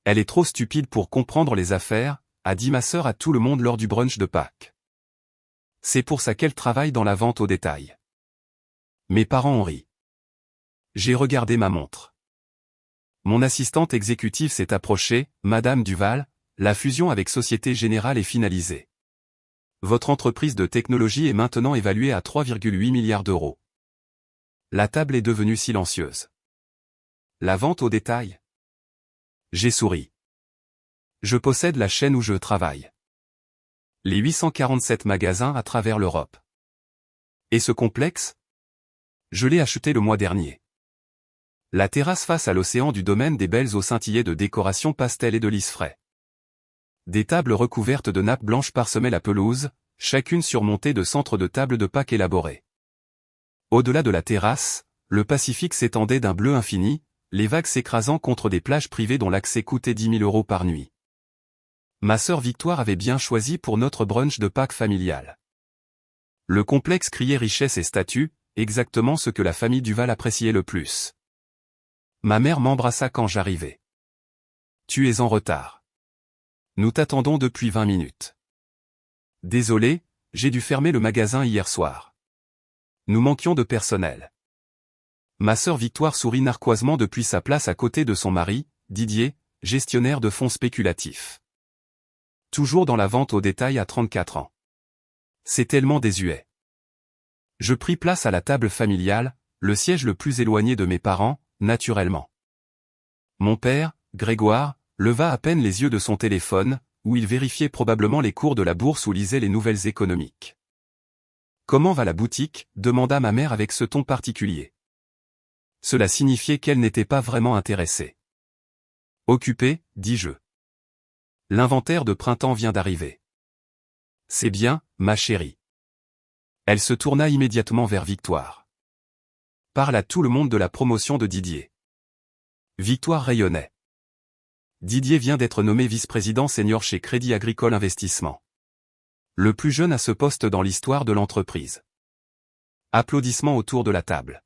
Elle est trop stupide pour comprendre les affaires, a dit ma sœur à tout le monde lors du brunch de Pâques. C'est pour ça qu'elle travaille dans la vente au détail. Mes parents ont ri. J'ai regardé ma montre. Mon assistante exécutive s'est approchée, Madame Duval, la fusion avec Société Générale est finalisée. Votre entreprise de technologie est maintenant évaluée à 3,8 milliards d'euros. La table est devenue silencieuse. La vente au détail? J'ai souri. Je possède la chaîne où je travaille. Les 847 magasins à travers l'Europe. Et ce complexe? Je l'ai acheté le mois dernier. La terrasse face à l'océan du domaine des Belles Eaux scintillait de décorations pastel et de lys frais. Des tables recouvertes de nappes blanches parsemaient la pelouse, chacune surmontée de centres de table de Pâques élaborés. Au-delà de la terrasse, le Pacifique s'étendait d'un bleu infini, les vagues s'écrasant contre des plages privées dont l'accès coûtait 10 000 € par nuit. Ma sœur Victoire avait bien choisi pour notre brunch de Pâques familial. Le complexe criait richesse et statut, exactement ce que la famille Duval appréciait le plus. Ma mère m'embrassa quand j'arrivai. Tu es en retard. Nous t'attendons depuis 20 minutes. Désolé, j'ai dû fermer le magasin hier soir. Nous manquions de personnel. Ma sœur Victoire sourit narquoisement depuis sa place à côté de son mari, Didier, gestionnaire de fonds spéculatifs. Toujours dans la vente au détail à 34 ans. C'est tellement désuet. Je pris place à la table familiale, le siège le plus éloigné de mes parents, naturellement. Mon père, Grégoire, leva à peine les yeux de son téléphone, où il vérifiait probablement les cours de la bourse ou lisait les nouvelles économiques. « Comment va la boutique ?» demanda ma mère avec ce ton particulier. Cela signifiait qu'elle n'était pas vraiment intéressée. « Occupée, dis-je. L'inventaire de printemps vient d'arriver. »« C'est bien, ma chérie. » Elle se tourna immédiatement vers Victoire. « Parle à tout le monde de la promotion de Didier. » Victoire rayonnait. Didier vient d'être nommé vice-président senior chez Crédit Agricole Investissement. Le plus jeune à ce poste dans l'histoire de l'entreprise. Applaudissements autour de la table.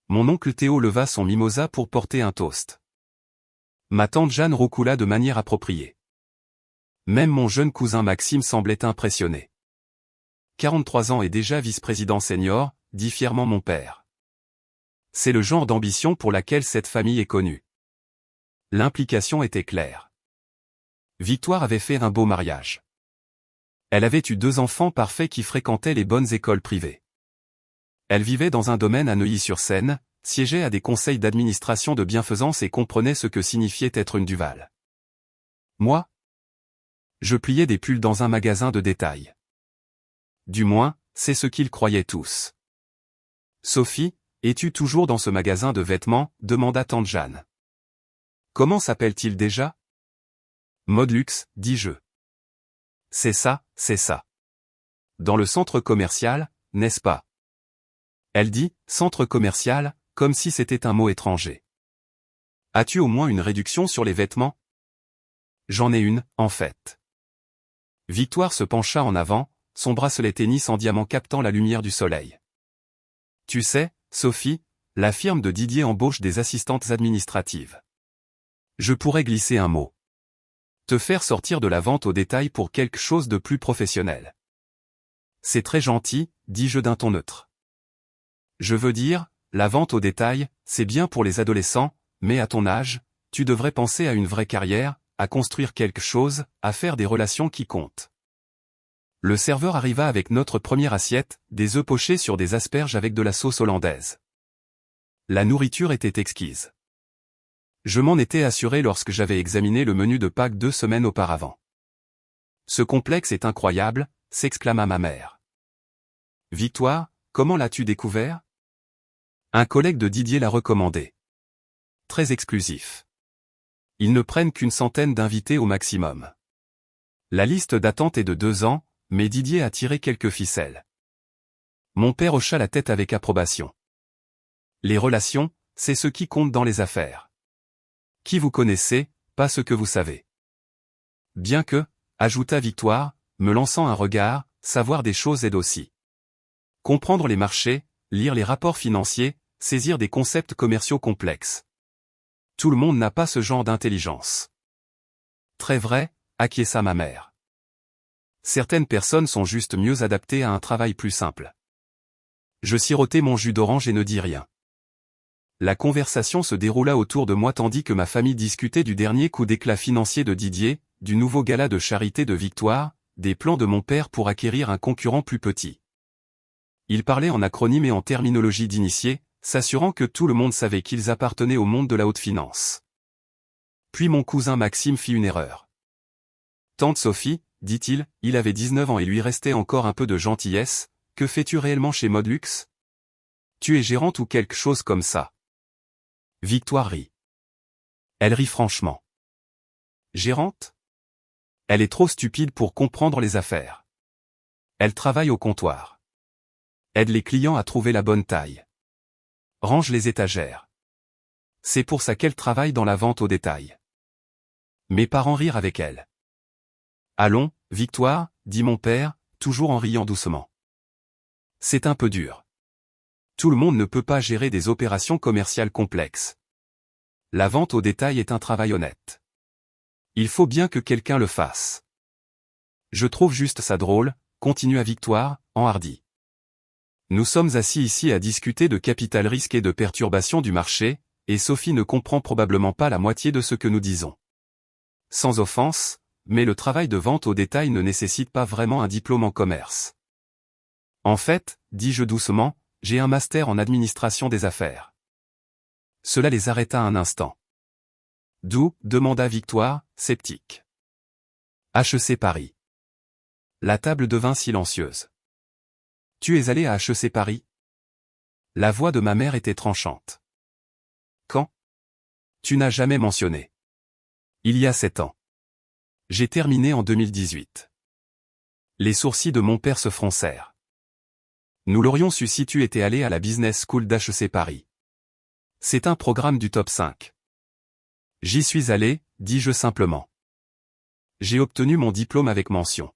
Mon oncle Théo leva son mimosa pour porter un toast. Ma tante Jeanne roucoula de manière appropriée. Même mon jeune cousin Maxime semblait impressionné. 43 ans et déjà vice-président senior, dit fièrement mon père. C'est le genre d'ambition pour laquelle cette famille est connue. L'implication était claire. Victoire avait fait un beau mariage. Elle avait eu 2 enfants parfaits qui fréquentaient les bonnes écoles privées. Elle vivait dans un domaine à Neuilly-sur-Seine, siégeait à des conseils d'administration de bienfaisance et comprenait ce que signifiait être une Duval. Moi? Je pliais des pulls dans un magasin de détail. Du moins, c'est ce qu'ils croyaient tous. Sophie, es-tu toujours dans ce magasin de vêtements? Demanda tante Jeanne. Comment s'appelle-t-il déjà? Mode luxe, dis-je. C'est ça, c'est ça. Dans le centre commercial, n'est-ce pas? Elle dit, centre commercial, comme si c'était un mot étranger. As-tu au moins une réduction sur les vêtements? J'en ai une, en fait. Victoire se pencha en avant, son bracelet tennis en diamant captant la lumière du soleil. Tu sais, Sophie, la firme de Didier embauche des assistantes administratives. Je pourrais glisser un mot. Te faire sortir de la vente au détail pour quelque chose de plus professionnel. C'est très gentil, dis-je d'un ton neutre. Je veux dire, la vente au détail, c'est bien pour les adolescents, mais à ton âge, tu devrais penser à une vraie carrière, à construire quelque chose, à faire des relations qui comptent. Le serveur arriva avec notre première assiette, des œufs pochés sur des asperges avec de la sauce hollandaise. La nourriture était exquise. Je m'en étais assuré lorsque j'avais examiné le menu de Pâques 2 semaines auparavant. Ce complexe est incroyable, s'exclama ma mère. Victoire, comment l'as-tu découvert? Un collègue de Didier l'a recommandé. Très exclusif. Ils ne prennent qu'une centaine d'invités au maximum. La liste d'attente est de 2 ans, mais Didier a tiré quelques ficelles. Mon père hocha la tête avec approbation. Les relations, c'est ce qui compte dans les affaires. Qui vous connaissez, pas ce que vous savez. Bien que, ajouta Victoire, me lançant un regard, savoir des choses aide aussi. Comprendre les marchés, lire les rapports financiers, saisir des concepts commerciaux complexes. Tout le monde n'a pas ce genre d'intelligence. Très vrai, acquiesça ma mère. Certaines personnes sont juste mieux adaptées à un travail plus simple. Je sirotai mon jus d'orange et ne dis rien. La conversation se déroula autour de moi tandis que ma famille discutait du dernier coup d'éclat financier de Didier, du nouveau gala de charité de Victoire, des plans de mon père pour acquérir un concurrent plus petit. Il parlait en acronyme et en terminologie d'initié, s'assurant que tout le monde savait qu'ils appartenaient au monde de la haute finance. Puis mon cousin Maxime fit une erreur. Tante Sophie, dit-il, il avait 19 ans et lui restait encore un peu de gentillesse, que fais-tu réellement chez Modlux? Tu es gérante ou quelque chose comme ça? Victoire rit. Elle rit franchement. Gérante? Elle est trop stupide pour comprendre les affaires. Elle travaille au comptoir. Aide les clients à trouver la bonne taille. Range les étagères. C'est pour ça qu'elle travaille dans la vente au détail. Mes parents rirent avec elle. Allons, Victoire, dit mon père, toujours en riant doucement. C'est un peu dur. Tout le monde ne peut pas gérer des opérations commerciales complexes. La vente au détail est un travail honnête. Il faut bien que quelqu'un le fasse. Je trouve juste ça drôle, continua Victoire, enhardie. Nous sommes assis ici à discuter de capital risque et de perturbation du marché, et Sophie ne comprend probablement pas la moitié de ce que nous disons. Sans offense, mais le travail de vente au détail ne nécessite pas vraiment un diplôme en commerce. En fait, dis-je doucement, j'ai un master en administration des affaires. Cela les arrêta un instant. D'où, demanda Victoire, sceptique. HEC Paris. La table devint silencieuse. Tu es allé à HEC Paris? La voix de ma mère était tranchante. Quand? Tu n'as jamais mentionné. Il y a 7 ans. J'ai terminé en 2018. Les sourcils de mon père se froncèrent. Nous l'aurions su si tu étais allé à la Business School d'HEC Paris. C'est un programme du top 5. J'y suis allé, dis-je simplement. J'ai obtenu mon diplôme avec mention.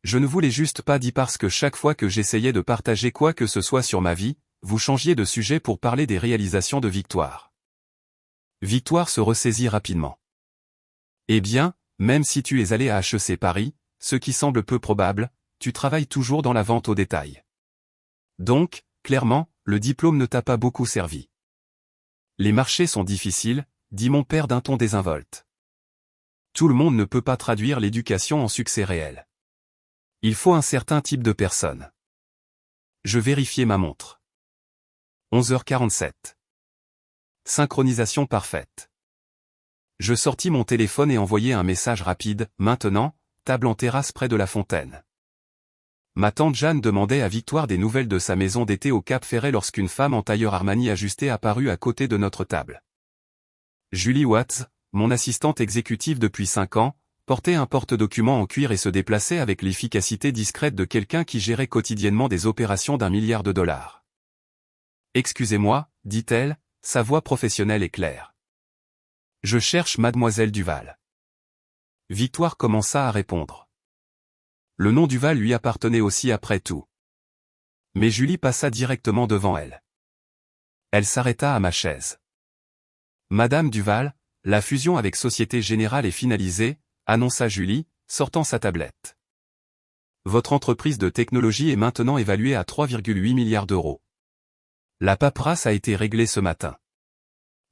Je ne voulais juste pas dire parce que chaque fois que j'essayais de partager quoi que ce soit sur ma vie, vous changiez de sujet pour parler des réalisations de Victoire. Victoire se ressaisit rapidement. Eh bien, même si tu es allé à HEC Paris, ce qui semble peu probable, tu travailles toujours dans la vente au détail. Donc, clairement, le diplôme ne t'a pas beaucoup servi. Les marchés sont difficiles, dit mon père d'un ton désinvolte. Tout le monde ne peut pas traduire l'éducation en succès réel. Il faut un certain type de personne. Je vérifiai ma montre. 11h47. Synchronisation parfaite. Je sortis mon téléphone et envoyai un message rapide, maintenant, table en terrasse près de la fontaine. Ma tante Jeanne demandait à Victoire des nouvelles de sa maison d'été au Cap Ferret lorsqu'une femme en tailleur Armani ajusté apparut à côté de notre table. Julie Watts, mon assistante exécutive depuis 5 ans, portait un porte-documents en cuir et se déplaçait avec l'efficacité discrète de quelqu'un qui gérait quotidiennement des opérations d'1 milliard de dollars. Excusez-moi, dit-elle, sa voix professionnelle et claire. Je cherche mademoiselle Duval. Victoire commença à répondre. Le nom Duval lui appartenait aussi après tout. Mais Julie passa directement devant elle. Elle s'arrêta à ma chaise. Madame Duval, la fusion avec Société Générale est finalisée, annonça Julie, sortant sa tablette. Votre entreprise de technologie est maintenant évaluée à 3,8 milliards d'euros. La paperasse a été réglée ce matin.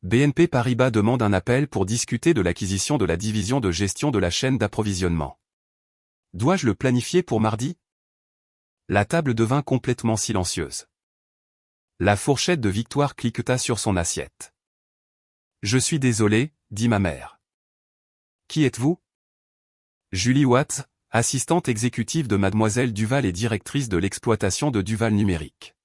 BNP Paribas demande un appel pour discuter de l'acquisition de la division de gestion de la chaîne d'approvisionnement. Dois-je le planifier pour mardi? La table devint complètement silencieuse. La fourchette de Victoire cliqueta sur son assiette. Je suis désolé, dit ma mère. Qui êtes-vous? Julie Watts, assistante exécutive de mademoiselle Duval et directrice de l'exploitation de Duval Numérique.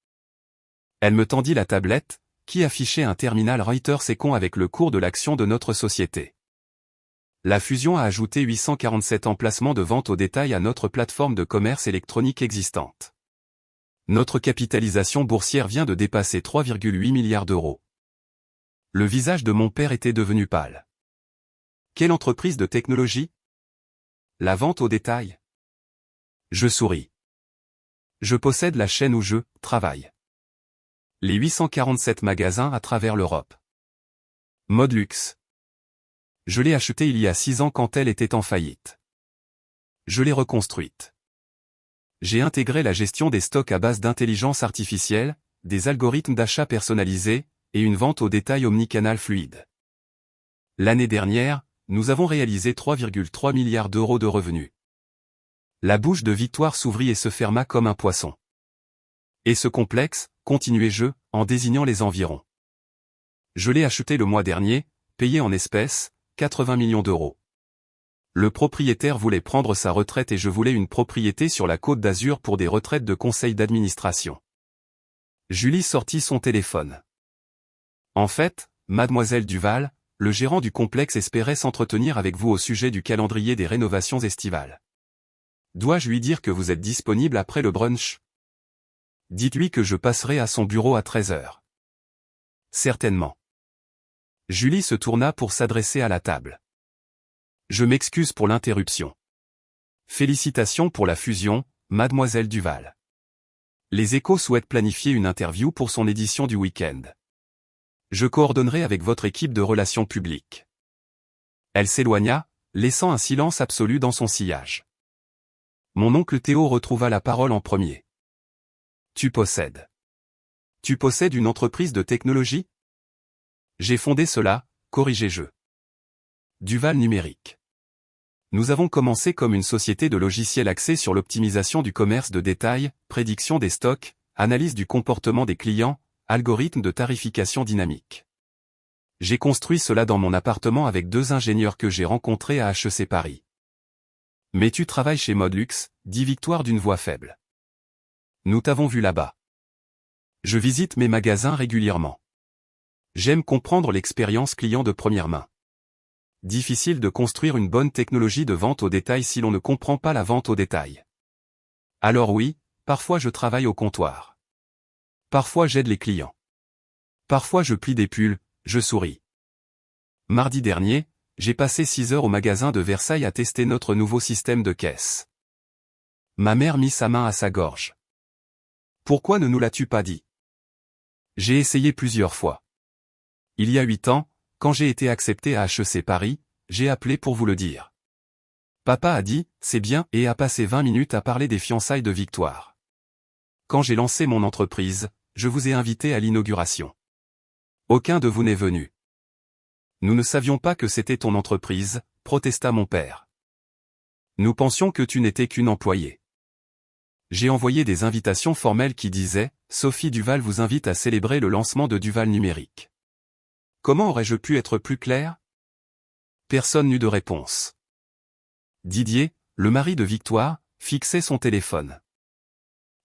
Elle me tendit la tablette, qui affichait un terminal Reuters et avec le cours de l'action de notre société. La fusion a ajouté 847 emplacements de vente au détail à notre plateforme de commerce électronique existante. Notre capitalisation boursière vient de dépasser 3,8 milliards d'euros. Le visage de mon père était devenu pâle. Quelle entreprise de technologie? La vente au détail. Je souris. Je possède la chaîne où je travaille. Les 847 magasins à travers l'Europe. Modlux. Je l'ai achetée il y a 6 ans quand elle était en faillite. Je l'ai reconstruite. J'ai intégré la gestion des stocks à base d'intelligence artificielle, des algorithmes d'achat personnalisés, et une vente au détail omnicanal fluide. L'année dernière, nous avons réalisé 3,3 milliards d'euros de revenus. La bouche de Victoire s'ouvrit et se ferma comme un poisson. Et ce complexe, continuai-je, en désignant les environs. Je l'ai acheté le mois dernier, payé en espèces, 80 millions d'euros. Le propriétaire voulait prendre sa retraite et je voulais une propriété sur la Côte d'Azur pour des retraites de conseil d'administration. Julie sortit son téléphone. En fait, mademoiselle Duval, le gérant du complexe espérait s'entretenir avec vous au sujet du calendrier des rénovations estivales. Dois-je lui dire que vous êtes disponible après le brunch? Dites-lui que je passerai à son bureau à 13 heures. Certainement. Julie se tourna pour s'adresser à la table. Je m'excuse pour l'interruption. Félicitations pour la fusion, mademoiselle Duval. Les Échos souhaitent planifier une interview pour son édition du week-end. Je coordonnerai avec votre équipe de relations publiques. Elle s'éloigna, laissant un silence absolu dans son sillage. Mon oncle Théo retrouva la parole en premier. Tu possèdes une entreprise de technologie? J'ai fondé cela, corrigez-je. Duval Numérique. Nous avons commencé comme une société de logiciels axée sur l'optimisation du commerce de détail, prédiction des stocks, analyse du comportement des clients, algorithme de tarification dynamique. J'ai construit cela dans mon appartement avec 2 ingénieurs que j'ai rencontrés à HEC Paris. Mais tu travailles chez Modlux, dit Victoire d'une voix faible. Nous t'avons vu là-bas. Je visite mes magasins régulièrement. J'aime comprendre l'expérience client de première main. Difficile de construire une bonne technologie de vente au détail si l'on ne comprend pas la vente au détail. Alors oui, parfois je travaille au comptoir. Parfois j'aide les clients. Parfois je plie des pulls, je souris. Mardi dernier, j'ai passé 6 heures au magasin de Versailles à tester notre nouveau système de caisse. Ma mère mit sa main à sa gorge. Pourquoi ne nous l'as-tu pas dit? J'ai essayé plusieurs fois. Il y a 8 ans, quand j'ai été accepté à HEC Paris, j'ai appelé pour vous le dire. Papa a dit, c'est bien, et a passé 20 minutes à parler des fiançailles de Victoire. Quand j'ai lancé mon entreprise, je vous ai invité à l'inauguration. Aucun de vous n'est venu. Nous ne savions pas que c'était ton entreprise, protesta mon père. Nous pensions que tu n'étais qu'une employée. J'ai envoyé des invitations formelles qui disaient « Sophie Duval vous invite à célébrer le lancement de Duval Numérique ». Comment aurais-je pu être plus clair? Personne n'eut de réponse. Didier, le mari de Victoire, fixait son téléphone.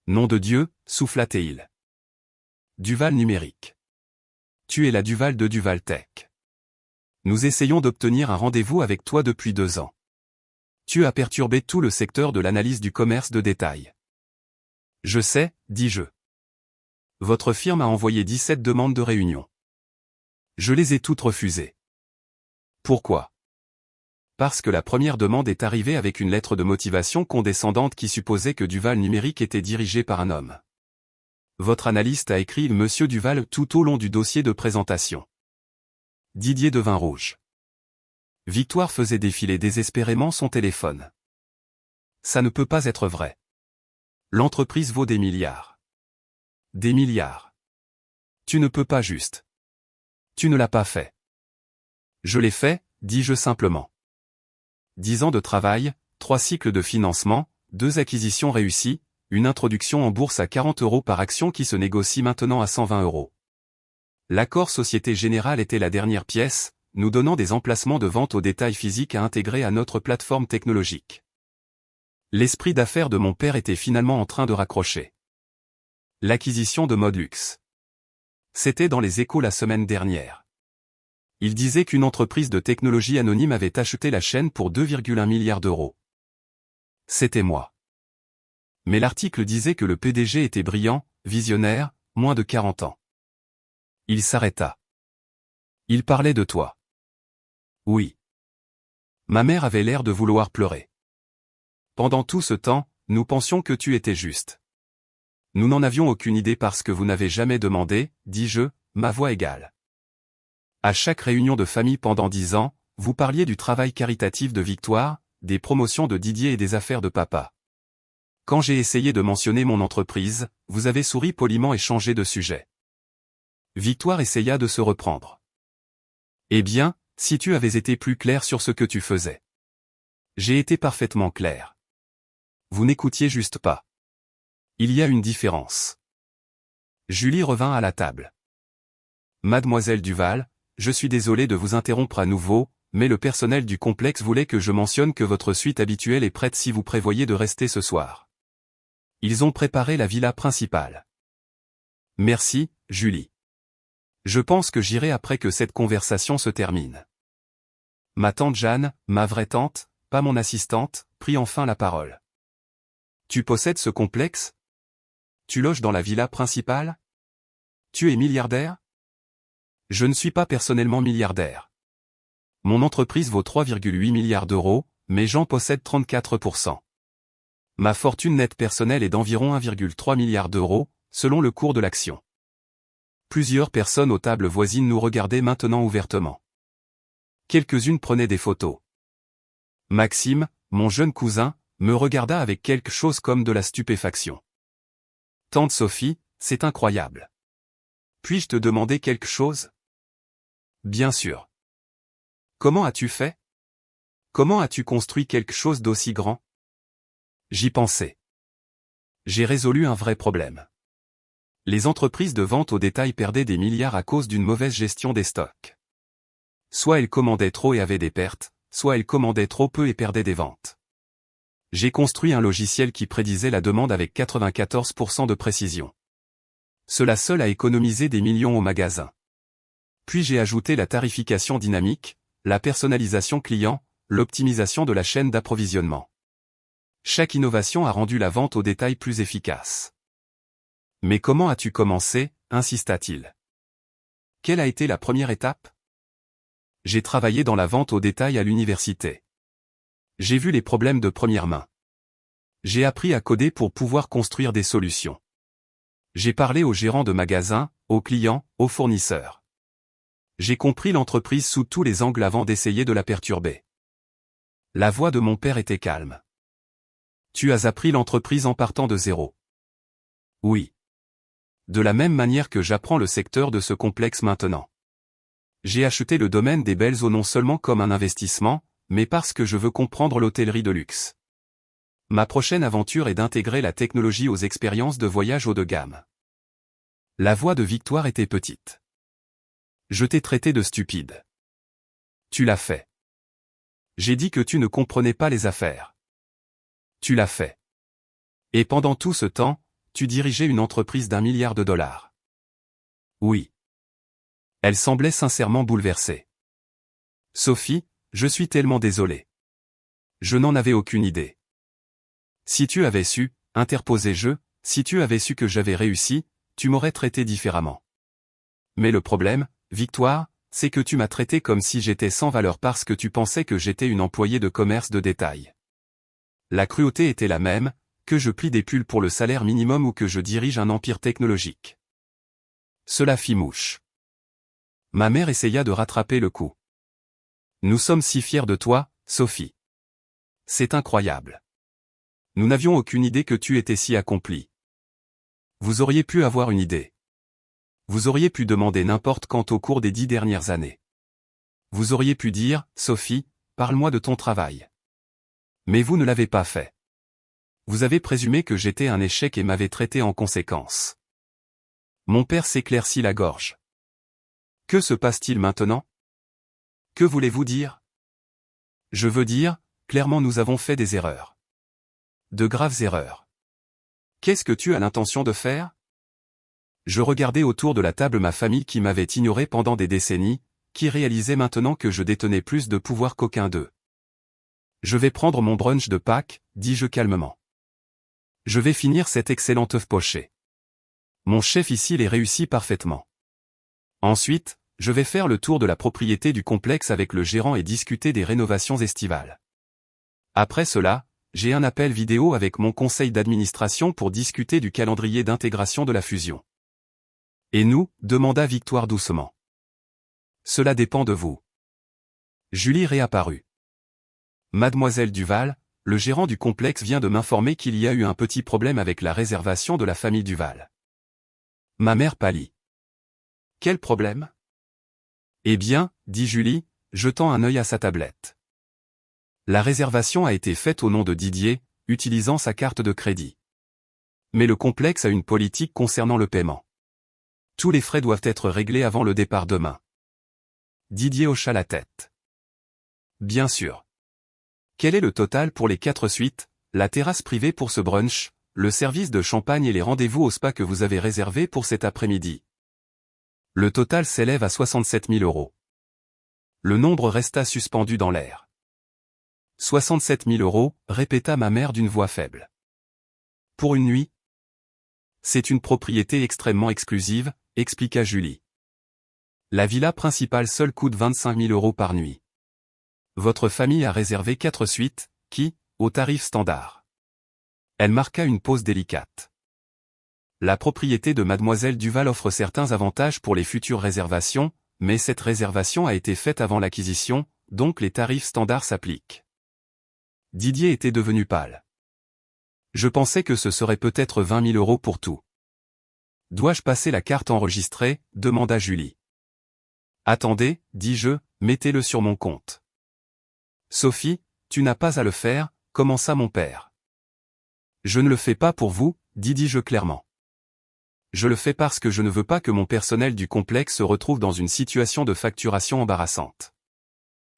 Nom de Dieu, souffla-t-il. Duval Numérique. Tu es la Duval de Duval Tech. Nous essayons d'obtenir un rendez-vous avec toi depuis 2 ans. Tu as perturbé tout le secteur de l'analyse du commerce de détail. Je sais, dis-je. Votre firme a envoyé 17 demandes de réunion. Je les ai toutes refusées. Pourquoi? Parce que la première demande est arrivée avec une lettre de motivation condescendante qui supposait que Duval Numérique était dirigé par un homme. Votre analyste a écrit Monsieur Duval tout au long du dossier de présentation. Didier devint rouge. Victoire faisait défiler désespérément son téléphone. Ça ne peut pas être vrai. L'entreprise vaut des milliards. Des milliards. Tu ne peux pas juste. Tu ne l'as pas fait. Je l'ai fait, dis-je simplement. 10 ans de travail, 3 cycles de financement, 2 acquisitions réussies, une introduction en bourse à 40 € par action qui se négocie maintenant à 120 €. L'accord Société Générale était la dernière pièce, nous donnant des emplacements de vente au détail physique à intégrer à notre plateforme technologique. L'esprit d'affaires de mon père était finalement en train de raccrocher. L'acquisition de Modlux. C'était dans les Échos la semaine dernière. Il disait qu'une entreprise de technologie anonyme avait acheté la chaîne pour 2,1 milliards d'euros. C'était moi. Mais l'article disait que le PDG était brillant, visionnaire, moins de 40 ans. Il s'arrêta. Il parlait de toi. Oui. Ma mère avait l'air de vouloir pleurer. Pendant tout ce temps, nous pensions que tu étais juste. Nous n'en avions aucune idée parce que vous n'avez jamais demandé, dis-je, ma voix égale. À chaque réunion de famille pendant 10 ans, vous parliez du travail caritatif de Victoire, des promotions de Didier et des affaires de papa. Quand j'ai essayé de mentionner mon entreprise, vous avez souri poliment et changé de sujet. Victoire essaya de se reprendre. Eh bien, si tu avais été plus clair sur ce que tu faisais. J'ai été parfaitement clair. Vous n'écoutiez juste pas. Il y a une différence. Julie revint à la table. Mademoiselle Duval, je suis désolé de vous interrompre à nouveau, mais le personnel du complexe voulait que je mentionne que votre suite habituelle est prête si vous prévoyez de rester ce soir. Ils ont préparé la villa principale. Merci, Julie. Je pense que j'irai après que cette conversation se termine. Ma tante Jeanne, ma vraie tante, pas mon assistante, prit enfin la parole. Tu possèdes ce complexe? Tu loges dans la villa principale? Tu es milliardaire? Je ne suis pas personnellement milliardaire. Mon entreprise vaut 3,8 milliards d'euros, mais j'en possède 34%. Ma fortune nette personnelle est d'environ 1,3 milliard d'euros, selon le cours de l'action. Plusieurs personnes aux tables voisines nous regardaient maintenant ouvertement. Quelques-unes prenaient des photos. Maxime, mon jeune cousin, me regarda avec quelque chose comme de la stupéfaction. Tante Sophie, c'est incroyable. Puis-je te demander quelque chose? Bien sûr. Comment as-tu fait? Comment as-tu construit quelque chose d'aussi grand? J'y pensais. J'ai résolu un vrai problème. Les entreprises de vente au détail perdaient des milliards à cause d'une mauvaise gestion des stocks. Soit elles commandaient trop et avaient des pertes, soit elles commandaient trop peu et perdaient des ventes. J'ai construit un logiciel qui prédisait la demande avec 94% de précision. Cela seul a économisé des millions au magasin. Puis j'ai ajouté la tarification dynamique, la personnalisation client, l'optimisation de la chaîne d'approvisionnement. Chaque innovation a rendu la vente au détail plus efficace. Mais comment as-tu commencé, insista-t-il. Quelle a été la première étape? J'ai travaillé dans la vente au détail à l'université. J'ai vu les problèmes de première main. J'ai appris à coder pour pouvoir construire des solutions. J'ai parlé aux gérants de magasins, aux clients, aux fournisseurs. J'ai compris l'entreprise sous tous les angles avant d'essayer de la perturber. La voix de mon père était calme. Tu as appris l'entreprise en partant de zéro. Oui. De la même manière que j'apprends le secteur de ce complexe maintenant. J'ai acheté le domaine des Belles Eaux non seulement comme un investissement, mais parce que je veux comprendre l'hôtellerie de luxe. Ma prochaine aventure est d'intégrer la technologie aux expériences de voyage haut de gamme. La voix de Victoire était petite. Je t'ai traité de stupide. Tu l'as fait. J'ai dit que tu ne comprenais pas les affaires. Tu l'as fait. Et pendant tout ce temps, tu dirigeais une entreprise d'1 milliard de dollars. Oui. Elle semblait sincèrement bouleversée. Sophie, je suis tellement désolé. Je n'en avais aucune idée. Si tu avais su, interposai-je, si tu avais su que j'avais réussi, tu m'aurais traité différemment. Mais le problème, Victoire, c'est que tu m'as traité comme si j'étais sans valeur parce que tu pensais que j'étais une employée de commerce de détail. La cruauté était la même, que je plie des pulls pour le salaire minimum ou que je dirige un empire technologique. Cela fit mouche. Ma mère essaya de rattraper le coup. Nous sommes si fiers de toi, Sophie. C'est incroyable. Nous n'avions aucune idée que tu étais si accomplie. Vous auriez pu avoir une idée. Vous auriez pu demander n'importe quand au cours des 10 dernières années. Vous auriez pu dire, Sophie, parle-moi de ton travail. Mais vous ne l'avez pas fait. Vous avez présumé que j'étais un échec et m'avez traité en conséquence. Mon père s'éclaircit la gorge. Que se passe-t-il maintenant? Que voulez-vous dire? Je veux dire, clairement nous avons fait des erreurs. De graves erreurs. Qu'est-ce que tu as l'intention de faire? Je regardais autour de la table ma famille qui m'avait ignoré pendant des décennies, qui réalisait maintenant que je détenais plus de pouvoir qu'aucun d'eux. Je vais prendre mon brunch de Pâques, dis-je calmement. Je vais finir cette excellente œuf pochée. Mon chef ici les réussit parfaitement. Ensuite, je vais faire le tour de la propriété du complexe avec le gérant et discuter des rénovations estivales. Après cela, j'ai un appel vidéo avec mon conseil d'administration pour discuter du calendrier d'intégration de la fusion. Et nous, demanda Victoire doucement. Cela dépend de vous. Julie réapparut. Mademoiselle Duval, le gérant du complexe vient de m'informer qu'il y a eu un petit problème avec la réservation de la famille Duval. Ma mère pâlit. Quel problème? Eh bien, dit Julie, jetant un œil à sa tablette. La réservation a été faite au nom de Didier, utilisant sa carte de crédit. Mais le complexe a une politique concernant le paiement. Tous les frais doivent être réglés avant le départ demain. Didier hocha la tête. Bien sûr. Quel est le total pour les 4 suites, la terrasse privée pour ce brunch, le service de champagne et les rendez-vous au spa que vous avez réservés pour cet après-midi? Le total s'élève à 67 000 €. Le nombre resta suspendu dans l'air. 67 000 €, répéta ma mère d'une voix faible. Pour une nuit? C'est une propriété extrêmement exclusive, expliqua Julie. La villa principale seule coûte 25 000 € par nuit. Votre famille a réservé 4 suites, qui, au tarif standard. Elle marqua une pause délicate. La propriété de Mademoiselle Duval offre certains avantages pour les futures réservations, mais cette réservation a été faite avant l'acquisition, donc les tarifs standards s'appliquent. Didier était devenu pâle. Je pensais que ce serait peut-être 20 000 € pour tout. Dois-je passer la carte enregistrée, demanda Julie. Attendez, dis-je, mettez-le sur mon compte. Sophie, tu n'as pas à le faire, commença mon père. Je ne le fais pas pour vous, dis-je clairement. Je le fais parce que je ne veux pas que mon personnel du complexe se retrouve dans une situation de facturation embarrassante.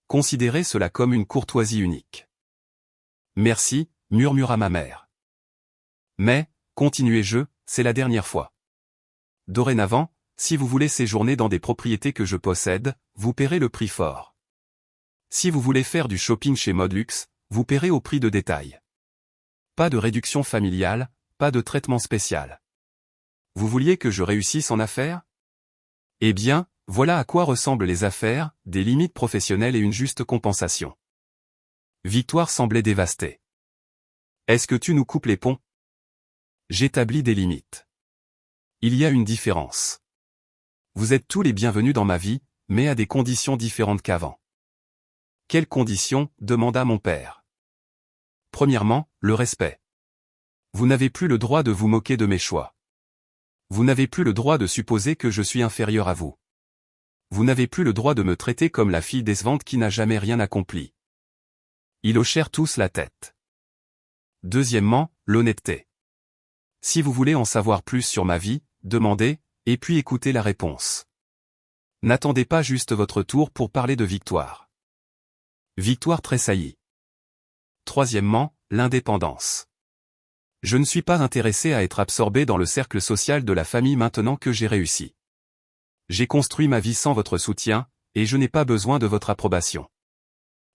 Considérez cela comme une courtoisie unique. Merci, murmura ma mère. Mais, continuai-je, c'est la dernière fois. Dorénavant, si vous voulez séjourner dans des propriétés que je possède, vous paierez le prix fort. Si vous voulez faire du shopping chez Modlux, vous paierez au prix de détail. Pas de réduction familiale, pas de traitement spécial. Vous vouliez que je réussisse en affaires? Eh bien, voilà à quoi ressemblent les affaires, des limites professionnelles et une juste compensation. Victoire semblait dévastée. Est-ce que tu nous coupes les ponts? J'établis des limites. Il y a une différence. Vous êtes tous les bienvenus dans ma vie, mais à des conditions différentes qu'avant. Quelles conditions? Demanda mon père. Premièrement, le respect. Vous n'avez plus le droit de vous moquer de mes choix. Vous n'avez plus le droit de supposer que je suis inférieur à vous. Vous n'avez plus le droit de me traiter comme la fille décevante qui n'a jamais rien accompli. Ils hochèrent tous la tête. Deuxièmement, l'honnêteté. Si vous voulez en savoir plus sur ma vie, demandez, et puis écoutez la réponse. N'attendez pas juste votre tour pour parler de Victoire. Victoire tressaillit. Troisièmement, l'indépendance. Je ne suis pas intéressé à être absorbé dans le cercle social de la famille maintenant que j'ai réussi. J'ai construit ma vie sans votre soutien, et je n'ai pas besoin de votre approbation.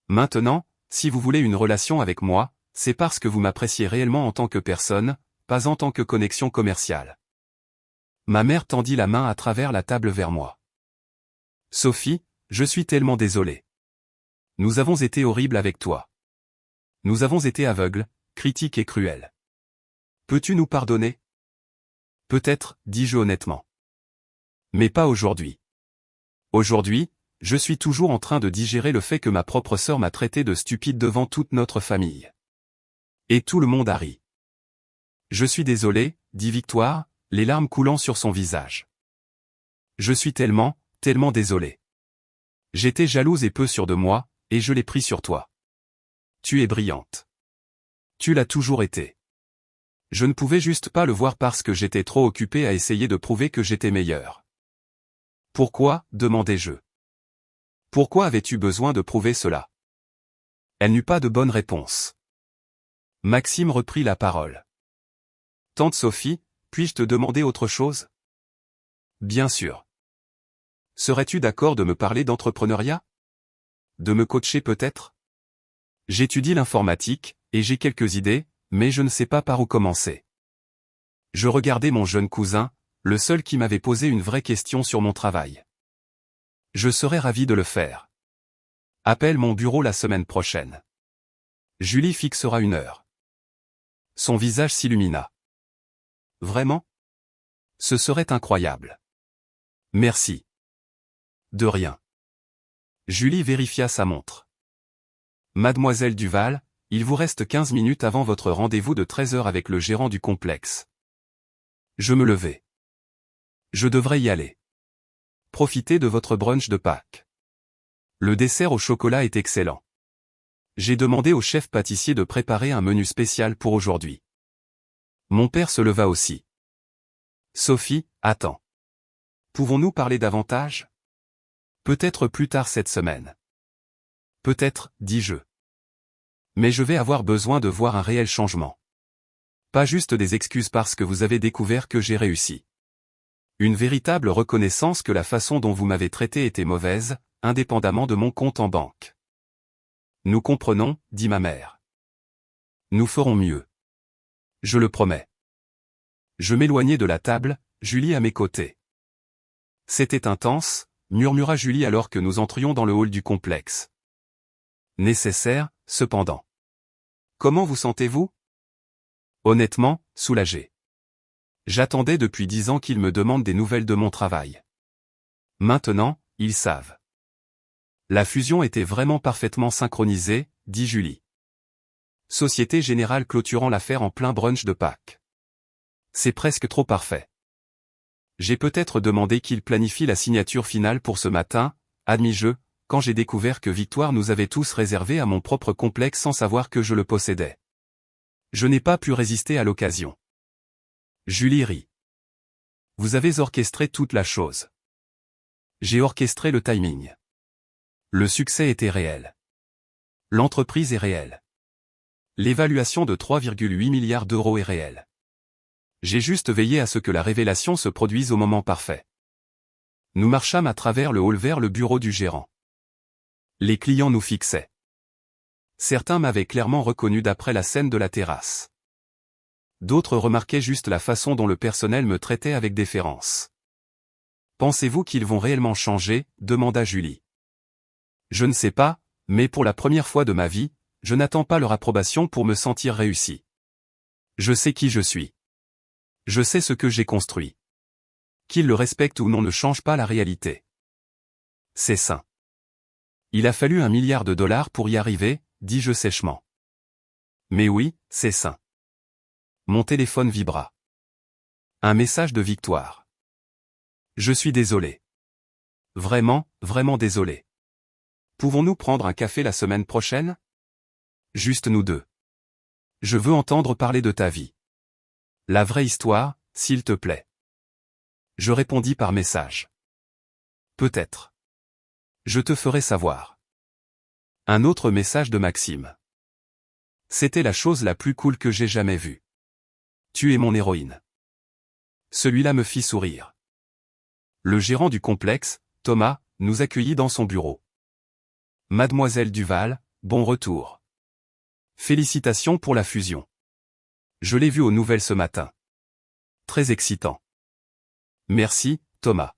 Maintenant, si vous voulez une relation avec moi, c'est parce que vous m'appréciez réellement en tant que personne, pas en tant que connexion commerciale. Ma mère tendit la main à travers la table vers moi. Sophie, je suis tellement désolé. Nous avons été horribles avec toi. Nous avons été aveugles, critiques et cruels. Peux-tu nous pardonner? Peut-être, dis-je honnêtement. Mais pas aujourd'hui. Aujourd'hui, je suis toujours en train de digérer le fait que ma propre sœur m'a traité de stupide devant toute notre famille. Et tout le monde a ri. Je suis désolé, dit Victoire, les larmes coulant sur son visage. Je suis tellement désolé. J'étais jalouse et peu sûre de moi, et je l'ai pris sur toi. Tu es brillante. Tu l'as toujours été. Je ne pouvais juste pas le voir parce que j'étais trop occupé à essayer de prouver que j'étais meilleur. Pourquoi, demandai-je. Pourquoi avais-tu besoin de prouver cela? Elle n'eut pas de bonne réponse. Maxime reprit la parole. Tante Sophie, puis-je te demander autre chose? Bien sûr. Serais-tu d'accord de me parler d'entrepreneuriat? De me coacher peut-être? J'étudie l'informatique, et j'ai quelques idées, mais je ne sais pas par où commencer. Je regardais mon jeune cousin, le seul qui m'avait posé une vraie question sur mon travail. Je serais ravi de le faire. Appelle mon bureau la semaine prochaine. Julie fixera une heure. Son visage s'illumina. Vraiment? Ce serait incroyable. Merci. De rien. Julie vérifia sa montre. Mademoiselle Duval, il vous reste 15 minutes avant votre rendez-vous de 13 heures avec le gérant du complexe. Je me levai. Je devrais y aller. Profitez de votre brunch de Pâques. Le dessert au chocolat est excellent. J'ai demandé au chef pâtissier de préparer un menu spécial pour aujourd'hui. Mon père se leva aussi. Sophie, attends. Pouvons-nous parler davantage? Peut-être plus tard cette semaine. Peut-être, dis-je. Mais je vais avoir besoin de voir un réel changement. Pas juste des excuses parce que vous avez découvert que j'ai réussi. Une véritable reconnaissance que la façon dont vous m'avez traité était mauvaise, indépendamment de mon compte en banque. Nous comprenons, dit ma mère. Nous ferons mieux. Je le promets. Je m'éloignai de la table, Julie à mes côtés. C'était intense, murmura Julie alors que nous entrions dans le hall du complexe. Nécessaire, cependant. Comment vous sentez-vous? Honnêtement, soulagé. J'attendais depuis 10 ans qu'ils me demandent des nouvelles de mon travail. Maintenant, ils savent. La fusion était vraiment parfaitement synchronisée, dit Julie. Société Générale clôturant l'affaire en plein brunch de Pâques. C'est presque trop parfait. J'ai peut-être demandé qu'il planifie la signature finale pour ce matin, admis-je, quand j'ai découvert que Victoire nous avait tous réservé à mon propre complexe sans savoir que je le possédais. Je n'ai pas pu résister à l'occasion. Julie rit. Vous avez orchestré toute la chose. J'ai orchestré le timing. Le succès était réel. L'entreprise est réelle. L'évaluation de 3,8 milliards d'euros est réelle. J'ai juste veillé à ce que la révélation se produise au moment parfait. Nous marchâmes à travers le hall vers le bureau du gérant. Les clients nous fixaient. Certains m'avaient clairement reconnu d'après la scène de la terrasse. D'autres remarquaient juste la façon dont le personnel me traitait avec déférence. Pensez-vous qu'ils vont réellement changer? Demanda Julie. Je ne sais pas, mais pour la première fois de ma vie, je n'attends pas leur approbation pour me sentir réussi. Je sais qui je suis. Je sais ce que j'ai construit. Qu'ils le respectent ou non ne change pas la réalité. C'est sain. Il a fallu $1 milliard pour y arriver, dis-je sèchement. Mais oui, c'est sain. Mon téléphone vibra. Un message de Victoire. Je suis désolé. Vraiment, vraiment désolé. Pouvons-nous prendre un café la semaine prochaine? Juste nous deux. Je veux entendre parler de ta vie. La vraie histoire, s'il te plaît. Je répondis par message. Peut-être. Je te ferai savoir. Un autre message de Maxime. C'était la chose la plus cool que j'ai jamais vue. Tu es mon héroïne. Celui-là me fit sourire. Le gérant du complexe, Thomas, nous accueillit dans son bureau. Mademoiselle Duval, bon retour. Félicitations pour la fusion. Je l'ai vu aux nouvelles ce matin. Très excitant. Merci, Thomas.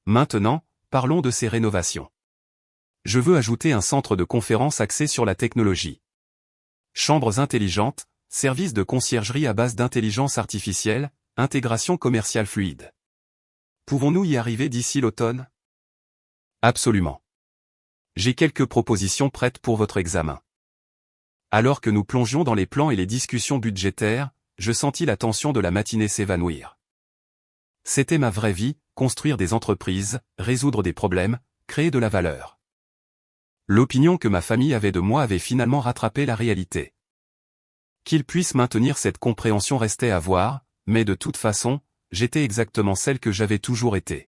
Maintenant, parlons de ces rénovations. Je veux ajouter un centre de conférence axé sur la technologie. Chambres intelligentes, service de conciergerie à base d'intelligence artificielle, intégration commerciale fluide. Pouvons-nous y arriver d'ici l'automne? Absolument. J'ai quelques propositions prêtes pour votre examen. Alors que nous plongions dans les plans et les discussions budgétaires, je sentis la tension de la matinée s'évanouir. C'était ma vraie vie, construire des entreprises, résoudre des problèmes, créer de la valeur. L'opinion que ma famille avait de moi avait finalement rattrapé la réalité. Qu'ils puissent maintenir cette compréhension restait à voir, mais de toute façon, j'étais exactement celle que j'avais toujours été.